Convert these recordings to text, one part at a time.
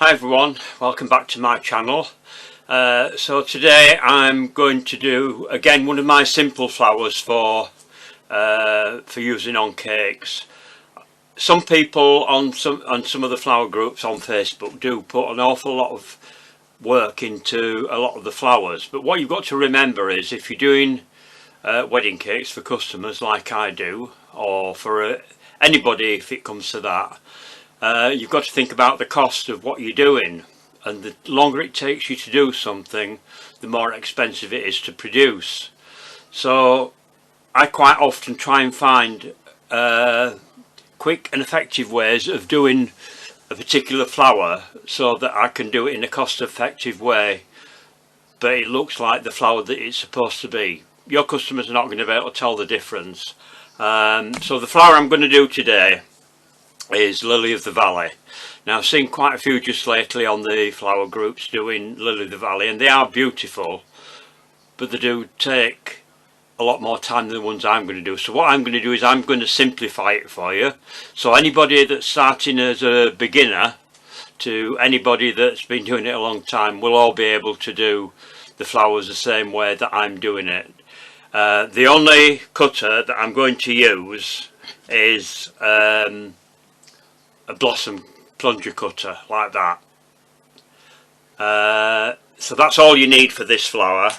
Hi everyone, welcome back to my channel. So today I'm going to do again one of my simple flowers for using on cakes. Some people on some of the flower groups on Facebook do put an awful lot of work into a lot of the flowers, but what you've got to remember is if you're doing wedding cakes for customers like I do, or for anybody if it comes to that, you've got to think about the cost of what you're doing, and the longer it takes you to do something, the more expensive it is to produce. So I quite often try and find quick and effective ways of doing a particular flower so that I can do it in a cost-effective way, but it looks like the flower that it's supposed to be. Your customers are not going to be able to tell the difference. So the flower I'm going to do today is Lily of the Valley. Now I've seen quite a few just lately on the flower groups doing Lily of the Valley, and they are beautiful, but they do take a lot more time than the ones I'm going to do. So what I'm going to do is I'm going to simplify it for you, so anybody that's starting as a beginner to anybody that's been doing it a long time will all be able to do the flowers the same way that I'm doing it. The only cutter that I'm going to use is a blossom plunger cutter like that. So that's all you need for this flower.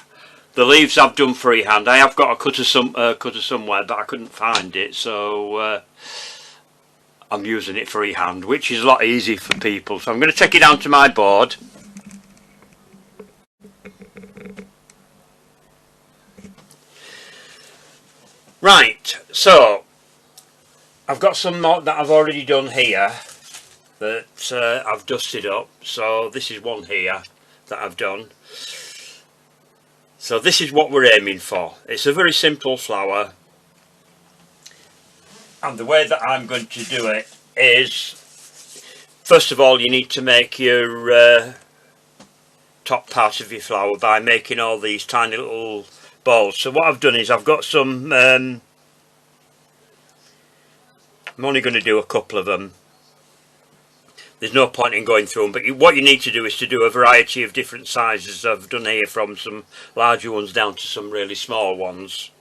The leaves I've done freehand. I have got a cutter somewhere, but I couldn't find it, so I'm using it freehand, which is a lot easier for people. So I'm going to take it down to my board. Right, so I've got some more that I've already done here that I've dusted up. So this is one here that I've done. So this is what we're aiming for. It's a very simple flower, and the way that I'm going to do it is, first of all, you need to make your top part of your flower by making all these tiny little balls. So what I've done is I've got some, I'm only going to do a couple of them. There's no point in going through them, but what you need to do is to do a variety of different sizes. I've done here from some larger ones down to some really small ones.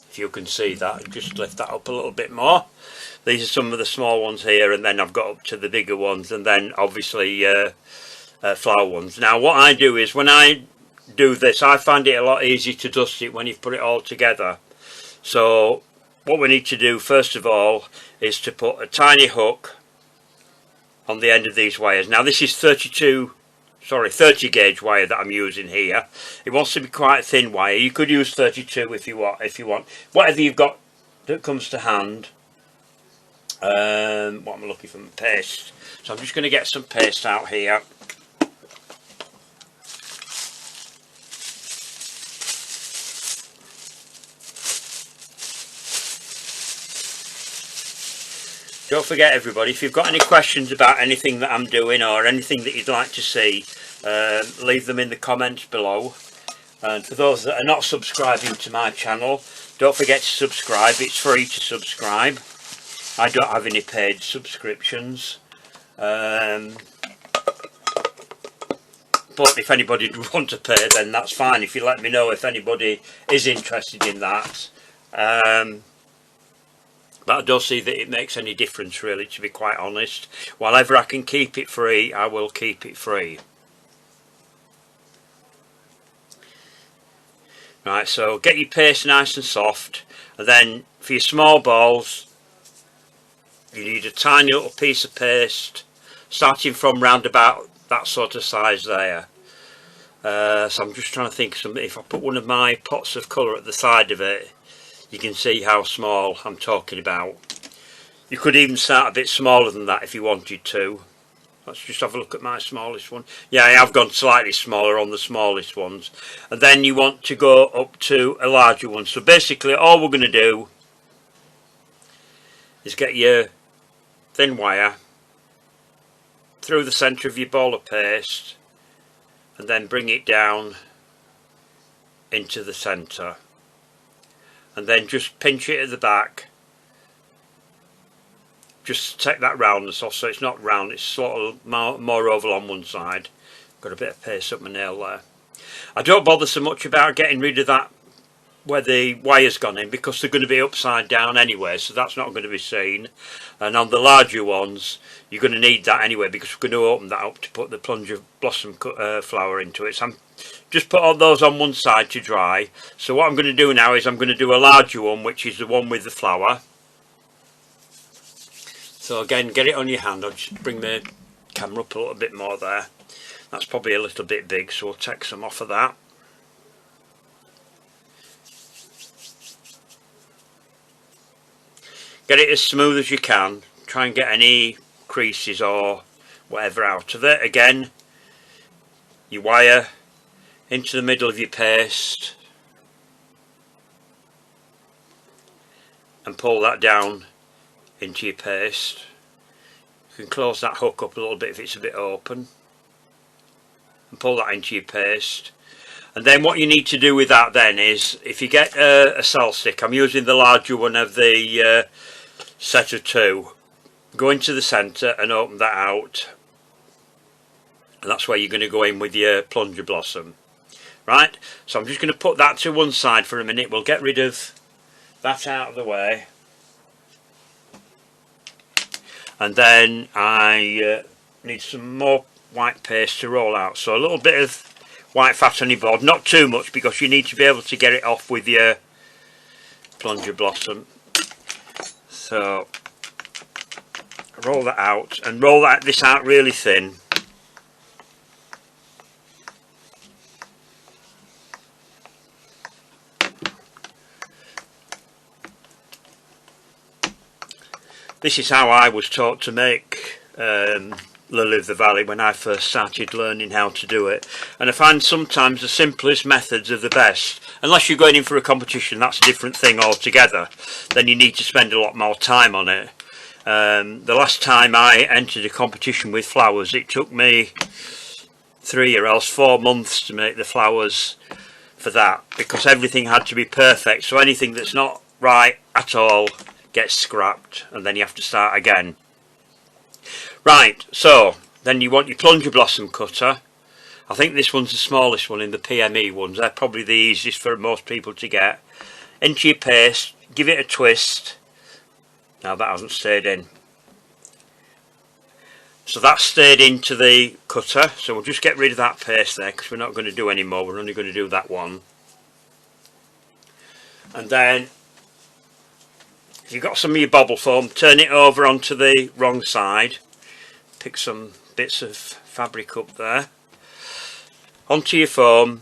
If you can see that, just lift that up a little bit more. These are some of the small ones here, and then I've got up to the bigger ones, and then obviously flower ones. Now what I do is when I do this, I find it a lot easier to dust it when you've put it all together. So what we need to do first of all is to put a tiny hook on the end of these wires. Now this is 30 gauge wire that I'm using here. It wants to be quite a thin wire. You could use 32 if you want. Whatever you've got that comes to hand. What am I looking for? Paste. So I'm just going to get some paste out here. Don't forget everybody, if you've got any questions about anything that I'm doing or anything that you'd like to see, leave them in the comments below. And for those that are not subscribing to my channel, don't forget to subscribe. It's free to subscribe. I don't have any paid subscriptions. But if anybody would want to pay, then that's fine. If you let me know if anybody is interested in that. But I don't see that it makes any difference really, to be quite honest. Whenever I can keep it free, I will keep it free. Right, so get your paste nice and soft, and then for your small balls you need a tiny little piece of paste, starting from round about that sort of size there. So I'm just trying to think, if I put one of my pots of colour at the side of it, you can see how small I'm talking about. You could even start a bit smaller than that if you wanted to. Let's just have a look at my smallest one. Yeah, I have gone slightly smaller on the smallest ones. And then you want to go up to a larger one. So basically all we're going to do is get your thin wire through the centre of your ball of paste and then bring it down into the centre. And then just pinch it at the back just take that roundness off, so it's not round, it's sort of more oval on one side. Got a bit of paste up my nail there. I don't bother so much about getting rid of that where the wire's gone in, because they're going to be upside down anyway, so that's not going to be seen. And on the larger ones you're going to need that anyway, because we're going to open that up to put the plunger blossom flower into it. So I'm just put all those on one side to dry. So what I'm going to do now is I'm going to do a larger one, which is the one with the flower. So again, get it on your hand. I'll just bring the camera up a little bit more there. That's probably a little bit big, so we'll take some off of that. Get it as smooth as you can. Try and get any creases or whatever out of it. Again, your wire into the middle of your paste and pull that down into your paste. You can close that hook up a little bit if it's a bit open, and pull that into your paste. And then what you need to do with that then is, if you get a cell stick, I'm using the larger one of the set of two, go into the centre and open that out, and that's where you're going to go in with your plunger blossom. Right, so I'm just going to put that to one side for a minute. We'll get rid of that out of the way, and then I need some more white paste to roll out. So a little bit of white fat on your board, not too much, because you need to be able to get it off with your plunger blossom. So roll that out, and roll this out really thin. This is how I was taught to make Lilly of the Valley when I first started learning how to do it, and I find sometimes the simplest methods are the best. Unless you're going in for a competition, that's a different thing altogether. Then you need to spend a lot more time on it. The last time I entered a competition with flowers, it took me 3 or else 4 months to make the flowers for that, because everything had to be perfect. So anything that's not right at all gets scrapped, and then you have to start again. Right, so then you want your plunger blossom cutter. I think this one's the smallest one in the PME ones. They're probably the easiest for most people to get. Into your paste, give it a twist. Now that hasn't stayed in. So that's stayed into the cutter, so we'll just get rid of that paste there, because we're not going to do any more. We're only going to do that one. And then if you've got some of your bobble foam, turn it over onto the wrong side. Pick some bits of fabric up there. Onto your foam,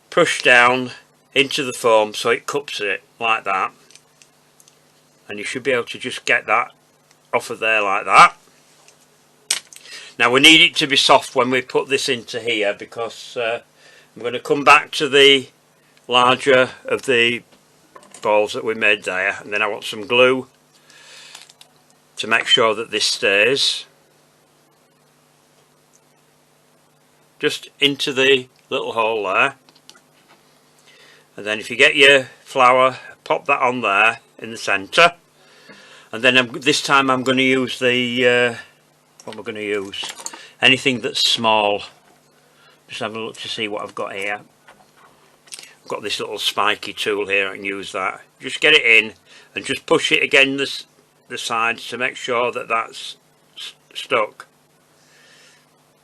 push down into the foam so it cups it like that, and you should be able to just get that off of there like that. Now we need it to be soft when we put this into here, because I'm going to come back to the larger of the balls that we made there, and then I want some glue to make sure that this stays. Just into the little hole there, and then if you get your flower, pop that on there in the centre, and then this time I'm going to use the what am I going to use? Anything that's small. Just have a look to see what I've got here. I've got this little spiky tool here. I can use that. Just get it in and just push it again the sides to make sure that that's stuck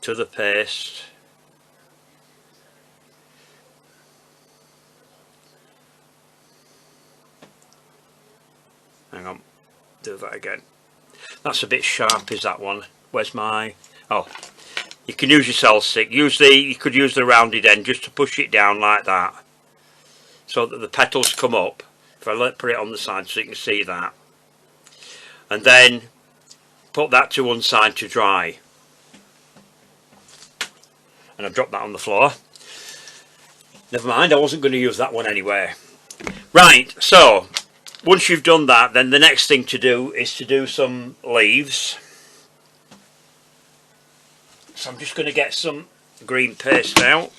to the paste. Hang on, do that again. That's a bit sharp, is that one? Where's my... oh, you can use your cell stick. You could use the rounded end just to push it down like that, so that the petals come up. If I put it on the side so you can see that, and then put that to one side to dry. And I've dropped that on the floor. Never mind, I wasn't going to use that one anyway. Right, so once you've done that, then the next thing to do is to do some leaves. So I'm just going to get some green paste out.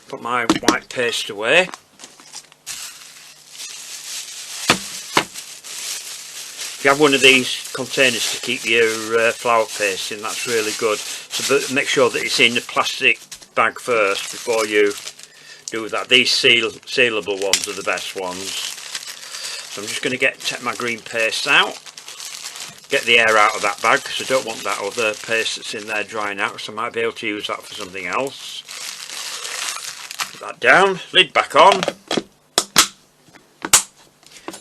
Put my white paste away. if you have one of these containers to keep your flour paste in, that's really good. So but make sure that it's in the plastic bag first before you do that. These sealable ones are the best ones. So I'm just going to take my green paste out, get the air out of that bag because I don't want that other paste that's in there drying out, so I might be able to use that for something else. Put that down, lid back on,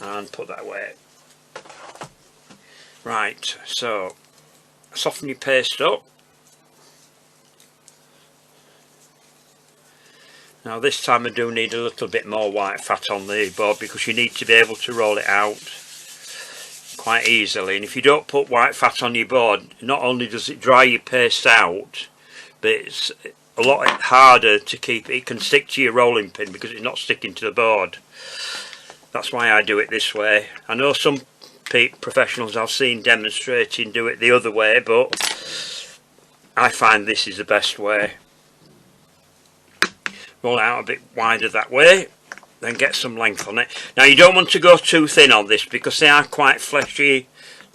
and put that away. Right, so soften your paste up. Now this time I do need a little bit more white fat on the board because you need to be able to roll it out quite easily, and if you don't put white fat on your board, not only does it dry your paste out, but it's a lot harder to keep. It can stick to your rolling pin because it's not sticking to the board. That's why I do it this way. I know some professionals I've seen demonstrating do it the other way, but I find this is the best way. Roll it out a bit wider that way, then get some length on it. Now you don't want to go too thin on this because they are quite fleshy.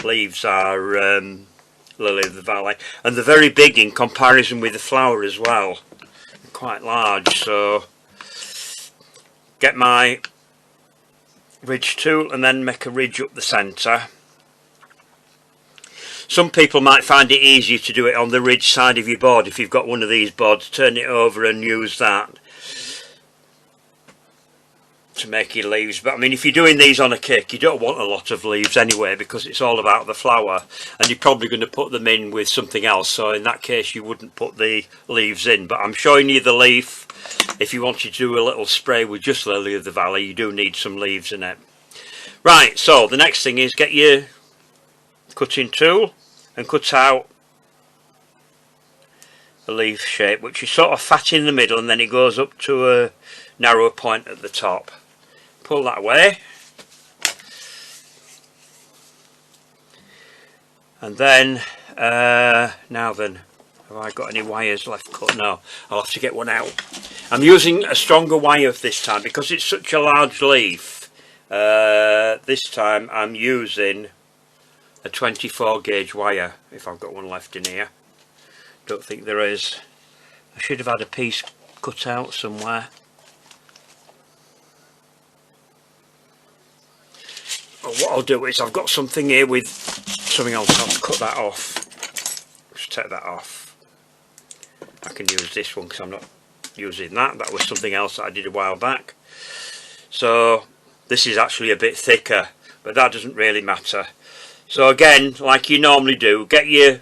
Leaves are Lily of the Valley, and they're very big in comparison with the flour as well. They're quite large, so get my ridge tool and then make a ridge up the centre. Some people might find it easier to do it on the ridge side of your board. If you've got one of these boards, turn it over and use that to make your leaves. But I mean, if you're doing these on a cake, you don't want a lot of leaves anyway because it's all about the flour, and you're probably going to put them in with something else, so in that case you wouldn't put the leaves in. But I'm showing you the leaf. If you wanted to do a little spray with just Lily of the Valley, you do need some leaves in it. Right, so the next thing is get your cutting tool and cut out a leaf shape, which is sort of fat in the middle and then it goes up to a narrow point at the top. Pull that away, and then now then, have I got any wires left cut? No, I'll have to get one out. I'm using a stronger wire this time because it's such a large leaf. This time I'm using a 24 gauge wire, if I've got one left in here. Don't think there is. I should have had a piece cut out somewhere. Well, what I'll do is I've got something here with something else. I'll cut that off. Just take that off. I can use this one because I'm not using that. That was something else that I did a while back. So this is actually a bit thicker, but that doesn't really matter. So again, like you normally do, get your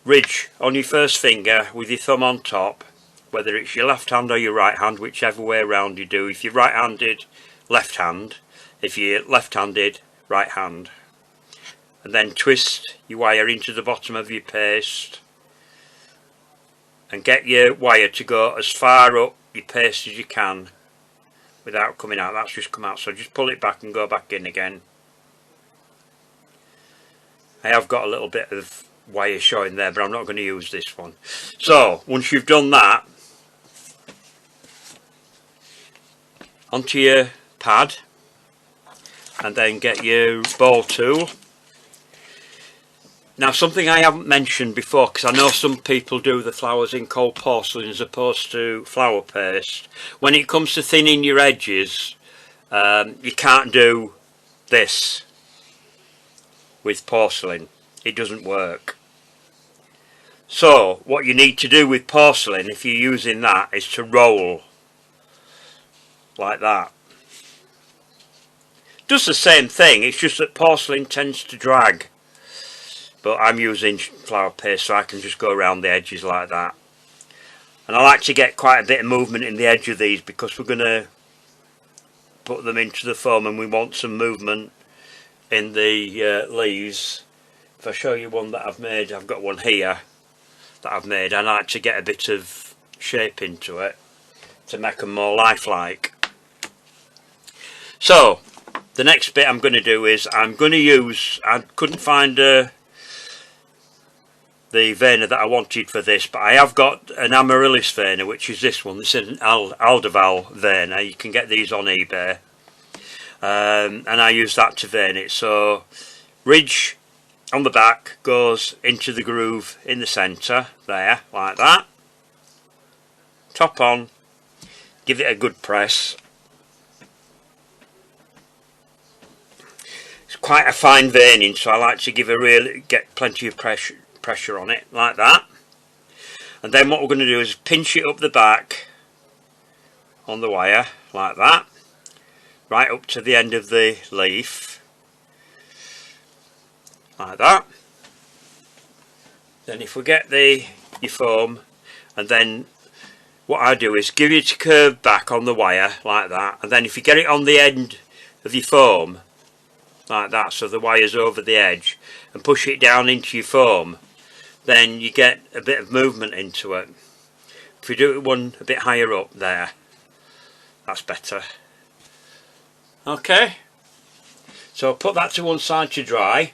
ridge on your first finger with your thumb on top, whether it's your left hand or your right hand, whichever way around you do. If you're right-handed, left hand. If you're left-handed, right hand. And then twist your wire into the bottom of your paste and get your wire to go as far up your paste as you can without coming out. That's just come out, so just pull it back and go back in again. I have got a little bit of wire showing there, but I'm not going to use this one. So once you've done that, onto your pad, and then get your ball tool. Now something I haven't mentioned before, because I know some people do the flowers in cold porcelain as opposed to flour paste. When it comes to thinning your edges, you can't do this with porcelain. It doesn't work. So what you need to do with porcelain, if you're using that, is to roll like that. Does the same thing, it's just that porcelain tends to drag, but I'm using flour paste, so I can just go around the edges like that. And I like to get quite a bit of movement in the edge of these because we're going to put them into the foam and we want some movement in the leaves. If I show you one that I've made, I've got one here that I've made. I like to get a bit of shape into it to make them more lifelike. So the next bit I'm going to do is I'm going to use, I couldn't find the veiner that I wanted for this, but I have got an amaryllis veiner, which is this one. This is an aldeval veiner. You can get these on eBay, and I use that to vein it. So ridge on the back goes into the groove in the centre there, like that. Top on, give it a good press. It's quite a fine veining, so I like to get plenty of pressure on it, like that. And then what we're going to do is pinch it up the back on the wire, like that, right up to the end of the leaf, like that. Then if we get your foam, and then what I do is give it a curve back on the wire, like that, and then if you get it on the end of your foam, like that, so the wire's over the edge, and push it down into your foam, then you get a bit of movement into it. If you do it one a bit higher up there, that's better. Okay, so I'll put that to one side to dry.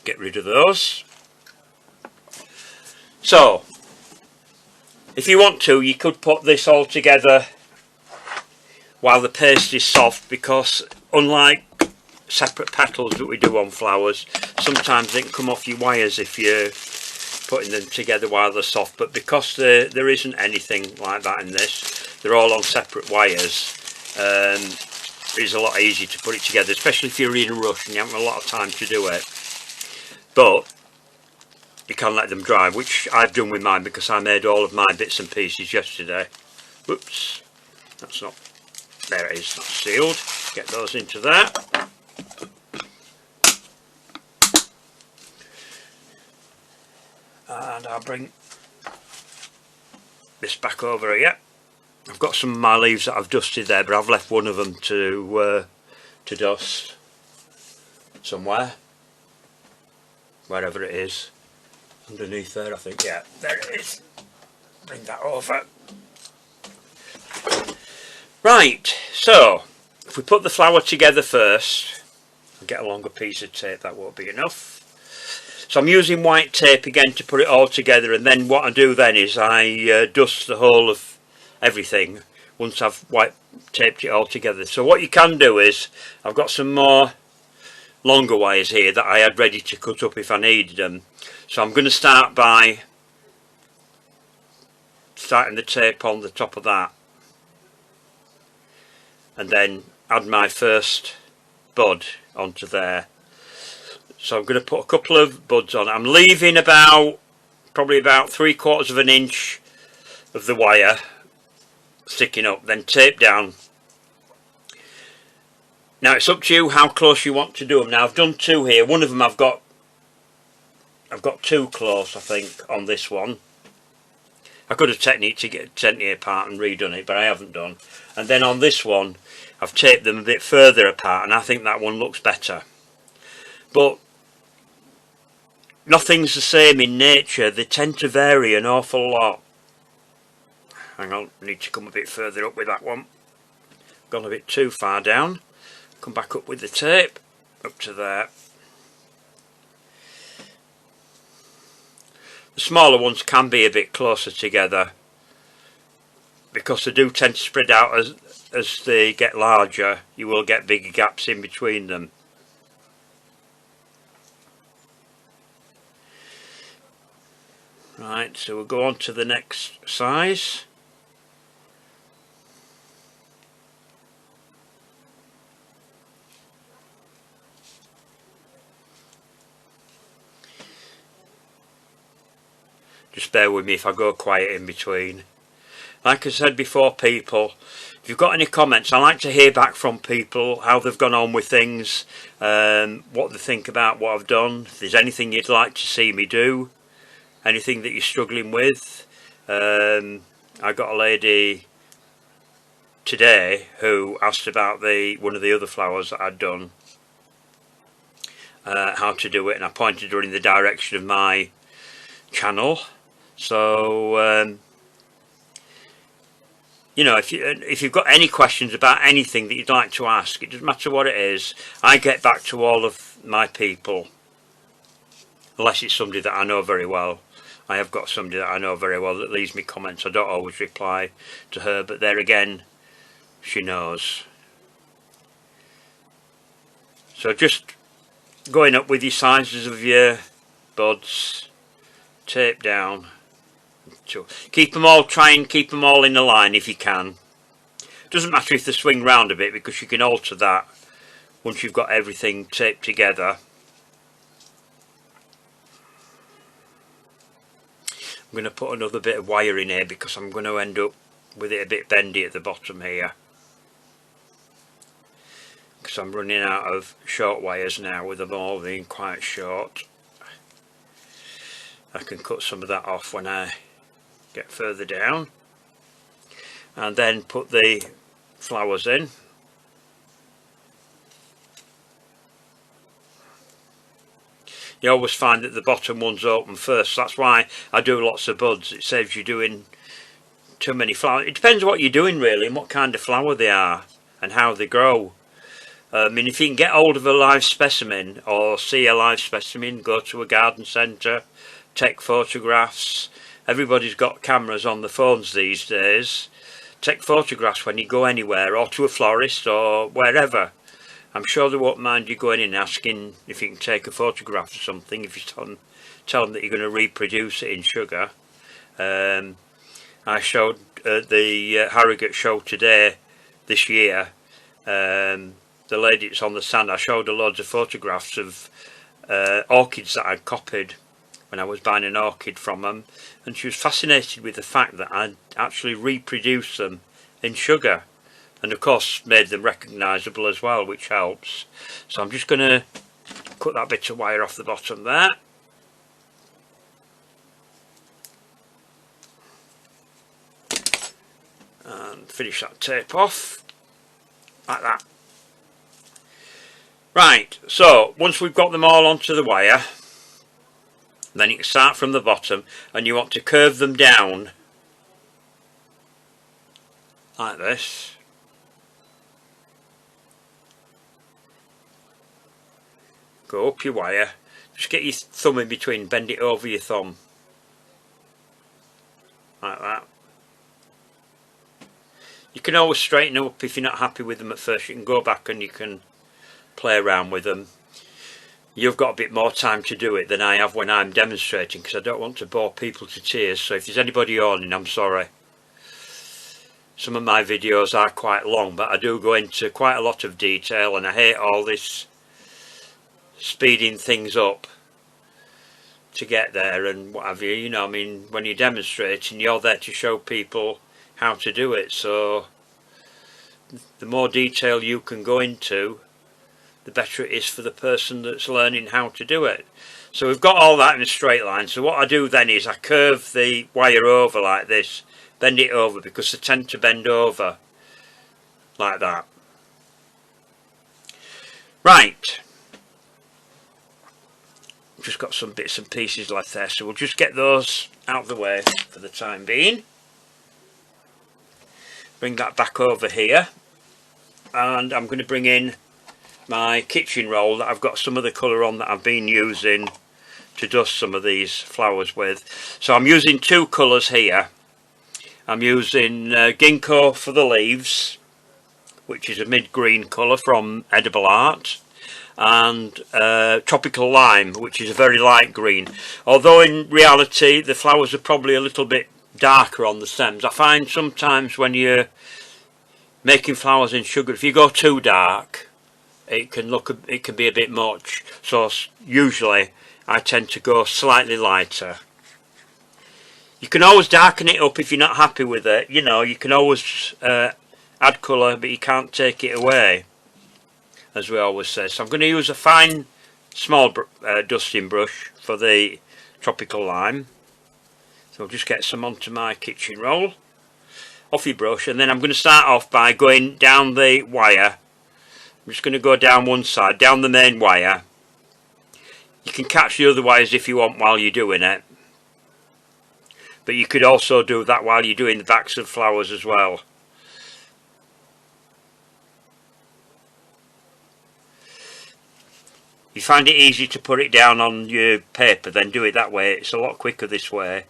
Get rid of those. So if you want to, you could put this all together while the paste is soft, because unlike separate petals that we do on flowers, sometimes they can come off your wires if you're putting them together while they're soft, but because there isn't anything like that in this, they're all on separate wires, it's a lot easier to put it together, especially if you're in a rush and you haven't a lot of time to do it. But you can let them dry, which I've done with mine, because I made all of my bits and pieces yesterday. Whoops, that's not, there it is, that's sealed. Get those into there. And I'll bring this back over here. I've got some of my leaves that I've dusted there, but I've left one of them to dust somewhere, wherever it is, underneath there I think, yeah, there it is. Bring that over. Right, so if we put the flower together first, I'll get a longer piece of tape, that won't be enough. So I'm using white tape again to put it all together, and then what I do then is I dust the whole of everything once I've white taped it all together. So what you can do is, I've got some more longer wires here that I had ready to cut up if I needed them. So I'm going to start by starting the tape on the top of that, and then add my first bud onto there. So I'm going to put a couple of buds on. I'm leaving probably about 3/4 of an inch of the wire sticking up, then tape down. Now it's up to you how close you want to do them. Now I've done two here. One of them I've got too close, I think, on this one. I could have taken it apart and redone it, but I haven't done. And then on this one I've taped them a bit further apart, and I think that one looks better. But nothing's the same in nature, they tend to vary an awful lot. Hang on, I need to come a bit further up with that one. Gone a bit too far down. Come back up with the tape, up to there. The smaller ones can be a bit closer together, because they do tend to spread out as they get larger. You will get bigger gaps in between them. Right, so we'll go on to the next size. Just bear with me if I go quiet in between. Like I said before, people, if you've got any comments, I like to hear back from people, how they've gone on with things, what they think about what I've done. If there's anything you'd like to see me do, anything that you're struggling with. I got a lady today who asked about one of the other flowers that I'd done, how to do it, and I pointed her in the direction of my channel. So you know, if you've got any questions about anything that you'd like to ask, it doesn't matter what it is, I get back to all of my people, unless it's somebody that I know very well. I have got somebody that I know very well that leaves me comments. I don't always reply to her, but there again, she knows. So just going up with your sizes of your buds, tape down. Keep them all, try and keep them all in a line if you can. Doesn't matter if they swing round a bit, because you can alter that once you've got everything taped together. I'm going to put another bit of wire in here because I'm going to end up with it a bit bendy at the bottom here, because I'm running out of short wires now with them all being quite short. I can cut some of that off when I get further down, and then put the flowers in. You always find that the bottom ones open first. That's why I do lots of buds. It saves you doing too many flowers. It depends what you're doing really, and what kind of flower they are and how they grow. I mean, if you can get hold of a live specimen or see a live specimen, go to a garden centre, take photographs. Everybody's got cameras on the phones these days. Take photographs when you go anywhere, or to a florist or wherever. I'm sure they won't mind you going in and asking if you can take a photograph or something, if you tell them that you're going to reproduce it in sugar. I showed the Harrogate show today, this year, the lady that's on the stand, I showed her loads of photographs of orchids that I'd copied when I was buying an orchid from them, and she was fascinated with the fact that I'd actually reproduced them in sugar, and of course made them recognisable as well, which helps. So I'm just going to cut that bit of wire off the bottom there. And finish that tape off, like that. Right, so once we've got them all onto the wire, then you can start from the bottom, and you want to curve them down like this. Go up your wire, just get your thumb in between, bend it over your thumb, like that. You can always straighten them up if you're not happy with them at first. You can go back and you can play around with them. You've got a bit more time to do it than I have when I'm demonstrating, because I don't want to bore people to tears. So if there's anybody yawning, I'm sorry. Some of my videos are quite long, but I do go into quite a lot of detail, and I hate all this speeding things up to get there and what have you. You know, I mean, when you're demonstrating, you're there to show people how to do it. So the more detail you can go into, the better it is for the person that's learning how to do it. So we've got all that in a straight line. So what I do then is I curve the wire over like this, bend it over, because they tend to bend over like that. Right, just got some bits and pieces left there, so we'll just get those out of the way for the time being. Bring that back over here, and I'm going to bring in my kitchen roll that I've got some of the colour on that I've been using to dust some of these flowers with. So I'm using two colours here. I'm using ginkgo for the leaves, which is a mid-green colour from Edible Art, and tropical lime, which is a very light green, although in reality the flowers are probably a little bit darker on the stems. I find sometimes when you're making flowers in sugar, if you go too dark, it can be a bit much. So usually I tend to go slightly lighter. You can always darken it up if you're not happy with it. You know, you can always add colour, but you can't take it away, as we always say. So I'm going to use a fine small dusting brush for the tropical lime. So I'll just get some onto my kitchen roll, off your brush, and then I'm going to start off by going down the wire. I'm just going to go down one side, down the main wire. You can catch the other wires if you want while you're doing it, but you could also do that while you're doing the backs of flowers as well. If you find it easy to put it down on your paper, then do it that way. It's a lot quicker this way,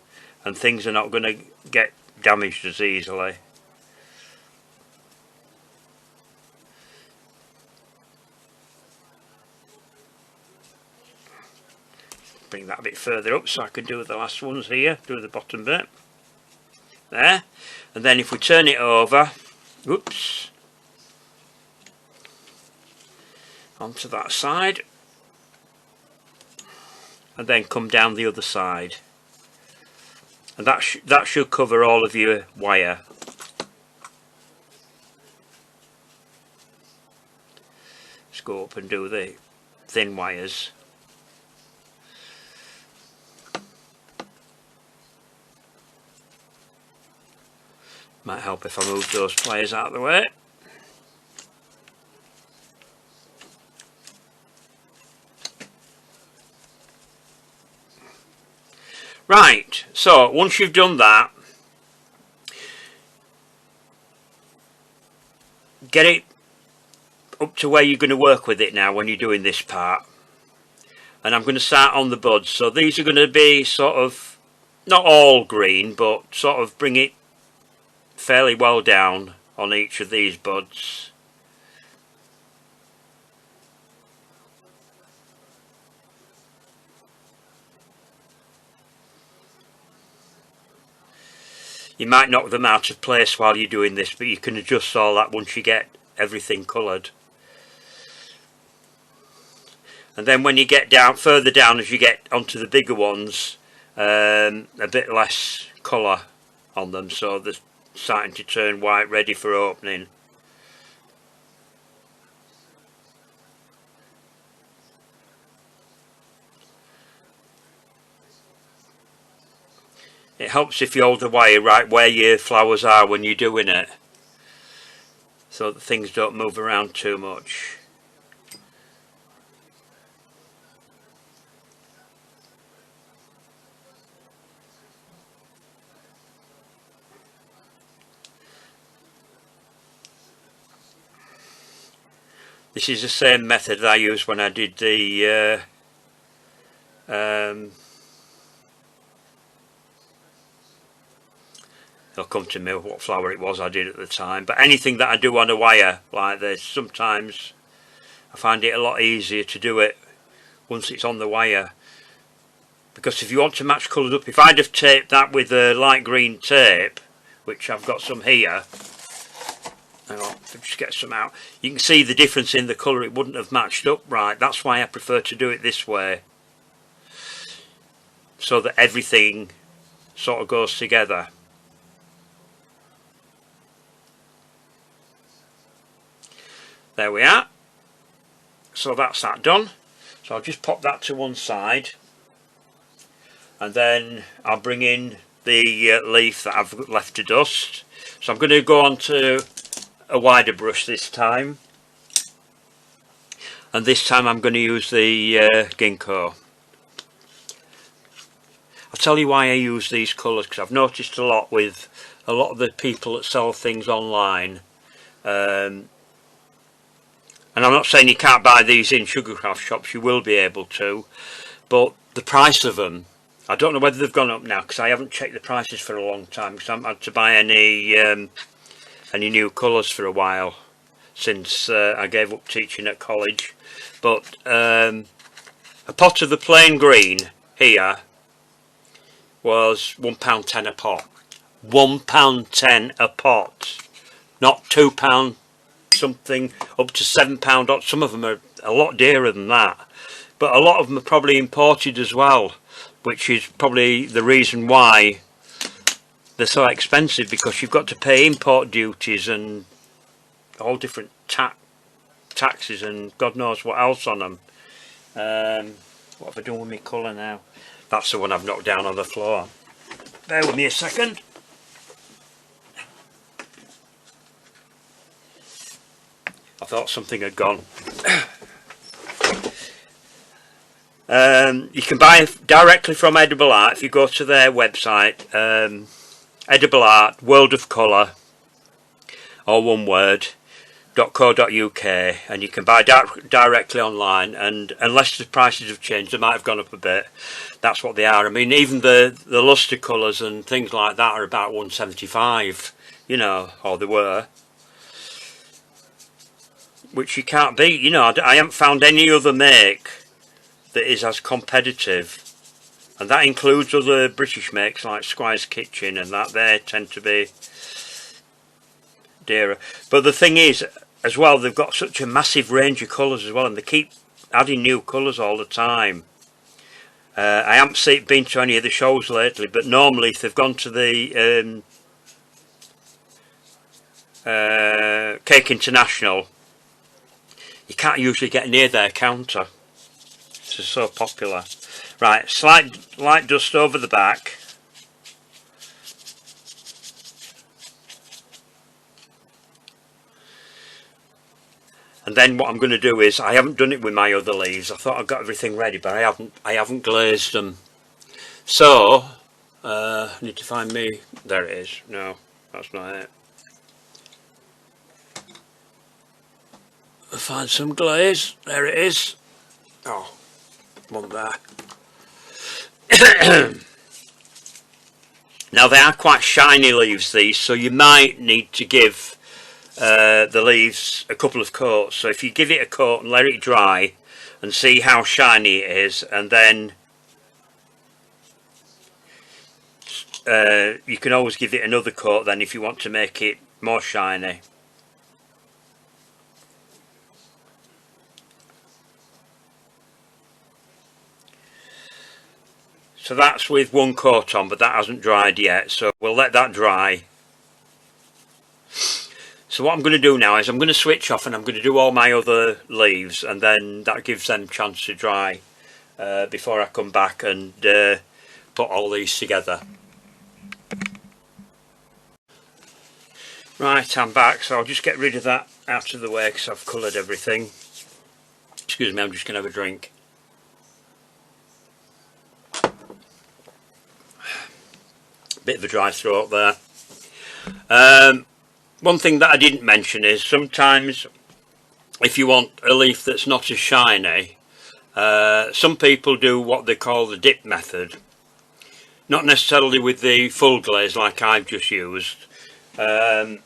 and things are not going to get damaged as easily. bring that a bit further up so I can do the last ones here, do the bottom bit. There. And then if we turn it over, whoops, onto that side, and then come down the other side. And that should cover all of your wire. Let's go up and do the thin wires. Might help if I move those pliers out of the way. Right, so once you've done that, get it up to where you're going to work with it now when you're doing this part. And I'm going to start on the buds. So these are going to be sort of, not all green, but sort of bring it fairly well down on each of these buds. You might knock them out of place while you're doing this, but you can adjust all that once you get everything coloured. And then when you get down further down, as you get onto the bigger ones, a bit less colour on them, so they're starting to turn white, ready for opening. It helps if you hold the wire right where your flowers are when you're doing it, so that things don't move around too much. This is the same method that I used when I did the it'll come to me what flower it was I did at the time, but anything that I do on a wire like this, sometimes I find it a lot easier to do it once it's on the wire, because if you want to match colours up, if I'd have taped that with a light green tape, which I've got some here, I'll just get some out, you can see the difference in the colour. It wouldn't have matched up right. That's why I prefer to do it this way, so that everything sort of goes together. There we are. So that's that done. So I'll just pop that to one side, and then I'll bring in the leaf that I've left to dust. So I'm going to go on to a wider brush this time, and this time I'm going to use the ginkgo. I'll tell you why I use these colours, because I've noticed a lot with a lot of the people that sell things online, and I'm not saying you can't buy these in sugarcraft shops, you will be able to, but the price of them, I don't know whether they've gone up now, because I haven't checked the prices for a long time, because I haven't had to buy any new colours for a while since I gave up teaching at college. But a pot of the plain green here was £1.10 a pot. £1.10 a pot, not £2 something, up to £7. Some of them are a lot dearer than that, but a lot of them are probably imported as well, which is probably the reason why they're so expensive, because you've got to pay import duties and all different taxes and God knows what else on them. What have I done with my colour now? That's the one I've knocked down on the floor. Bear with me a second. I thought something had gone. You can buy directly from Edible Art if you go to their website, Edible Art, World of Colour, or one word, .co.uk, and you can buy directly online, and unless the prices have changed, they might have gone up a bit. That's what they are. I mean, even the luster colours and things like that are about £1.75, you know, or they were, which you can't beat. You know, I haven't found any other make that is as competitive and that includes other British makes like Squire's Kitchen and that. They tend to be dearer, but the thing is as well, they've got such a massive range of colours as well, and they keep adding new colours all the time. I haven't been to any of the shows lately, but normally if they've gone to the Cake International, you can't usually get near their counter. It's just so popular. Right, slight light dust over the back. And then what I'm going to do is, I haven't done it with my other leaves. I thought I'd got everything ready, but I haven't glazed them. So I need to find me. There it is. No, that's not it. I'll find some glaze. There it is. Oh, one there. Now they are quite shiny leaves, these, so you might need to give the leaves a couple of coats. So if you give it a coat and let it dry and see how shiny it is, and then you can always give it another coat then if you want to make it more shiny. So that's with one coat on, but that hasn't dried yet, so we'll let that dry. So what I'm going to do now is I'm going to switch off and I'm going to do all my other leaves, and then that gives them a chance to dry before I come back and put all these together. Right, I'm back, so I'll just get rid of that out of the way because I've coloured everything. Excuse me, I'm just going to have a drink. Bit of a dry throat there. One thing that I didn't mention is sometimes if you want a leaf that's not as shiny, some people do what they call the dip method. Not necessarily with the full glaze like I've just used, but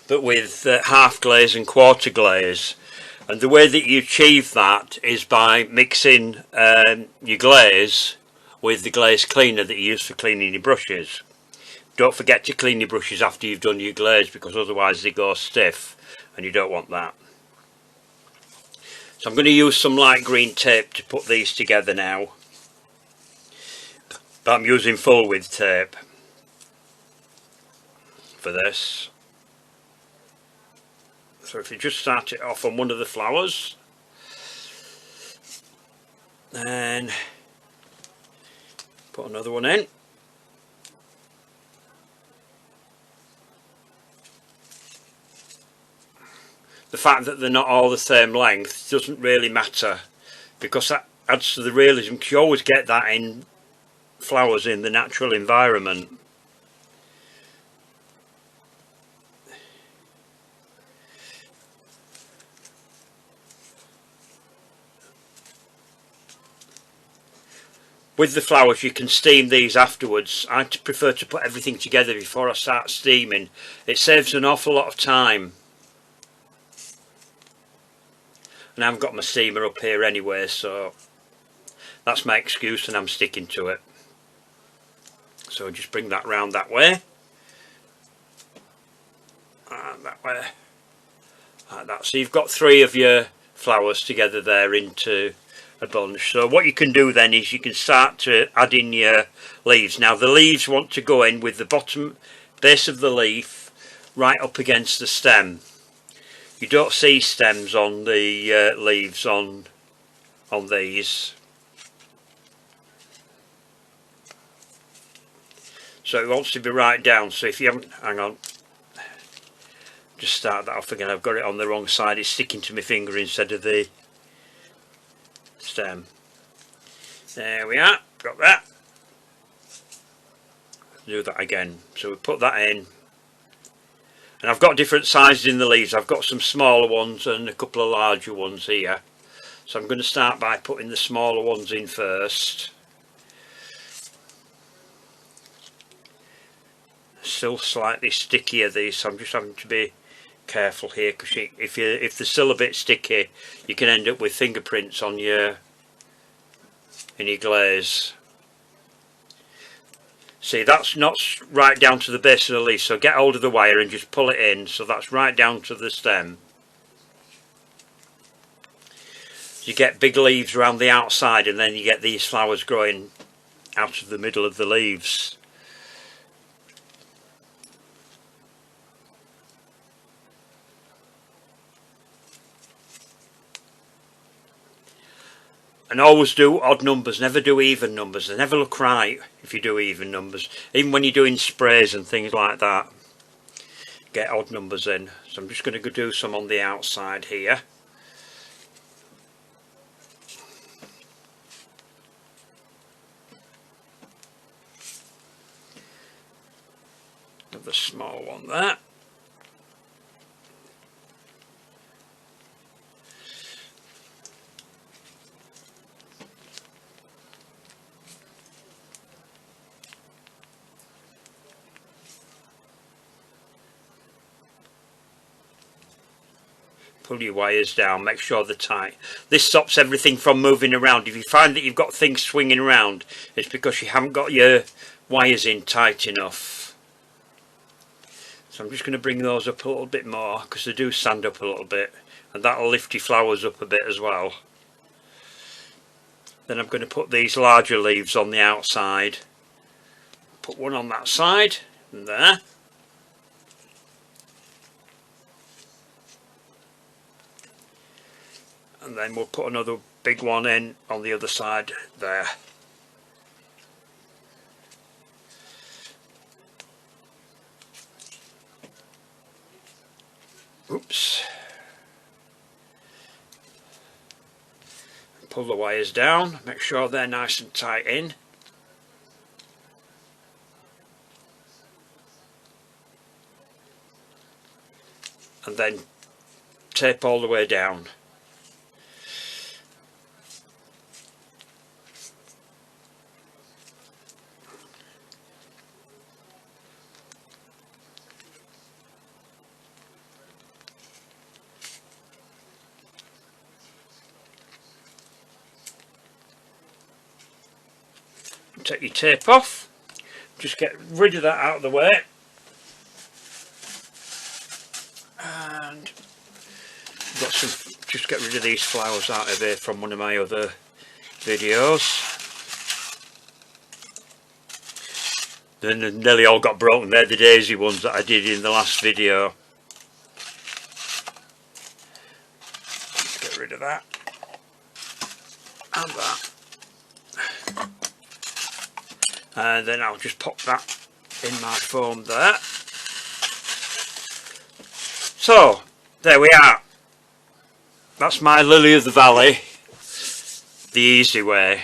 with half glaze and quarter glaze. And the way that you achieve that is by mixing your glaze with the glaze cleaner that you use for cleaning your brushes. Don't forget to clean your brushes after you've done your glaze, because otherwise they go stiff and you don't want that. So I'm going to use some light green tape to put these together now, but I'm using full width tape for this. So if you just start it off on one of the flowers, then put another one in. The fact that they're not all the same length doesn't really matter, because that adds to the realism, because you always get that in flowers in the natural environment. With the flowers you can steam these afterwards. I prefer to put everything together before I start steaming. It saves an awful lot of time. And I've got my steamer up here anyway, so that's my excuse and I'm sticking to it. So just bring that round that way. And that way. Like that. So you've got 3 of your flowers together there into a bunch. So what you can do then is you can start to add in your leaves. Now the leaves want to go in with the bottom base of the leaf right up against the stem. You don't see stems on the leaves on these. So it wants to be right down. So if you haven't, hang on, just start that off again. I've got it on the wrong side. It's sticking to my finger instead of the stem. There we are, got that. Do that again. So we put that in. And I've got different sizes in the leaves. I've got some smaller ones and a couple of larger ones here. So I'm going to start by putting the smaller ones in first. Still slightly stickier these, so I'm just having to be careful here, because if they're still a bit sticky, you can end up with fingerprints on in your glaze. See, that's not right down to the base of the leaf, so get hold of the wire and just pull it in, so that's right down to the stem. You get big leaves around the outside, and then you get these flowers growing out of the middle of the leaves. And always do odd numbers, never do even numbers. They never look right if you do even numbers. Even when you're doing sprays and things like that, get odd numbers in. So I'm just going to go do some on the outside here. Another small one there. Pull your wires down, make sure they're tight. This stops everything from moving around. If you find that you've got things swinging around, it's because you haven't got your wires in tight enough. So I'm just going to bring those up a little bit more, because they do stand up a little bit, and that'll lift your flowers up a bit as well. Then I'm going to put these larger leaves on the outside. Put one on that side, and there. And then we'll put another big one in on the other side there. Oops. Pull the wires down, make sure they're nice and tight in. And then tape all the way down. Take your tape off, just get rid of that out of the way, and got some, just get rid of these flowers out of here from one of my other videos. Then they nearly all got broken. They're the daisy ones that I did in the last video. Just get rid of that and that. And then I'll just pop that in my foam there. So, there we are. That's my Lily of the Valley, the easy way.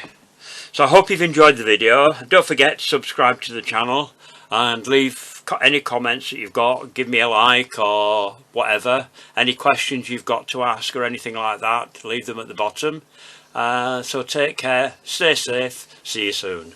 So I hope you've enjoyed the video. Don't forget to subscribe to the channel and leave any comments that you've got. Give me a like or whatever. Any questions you've got to ask or anything like that, leave them at the bottom. So take care, stay safe, see you soon.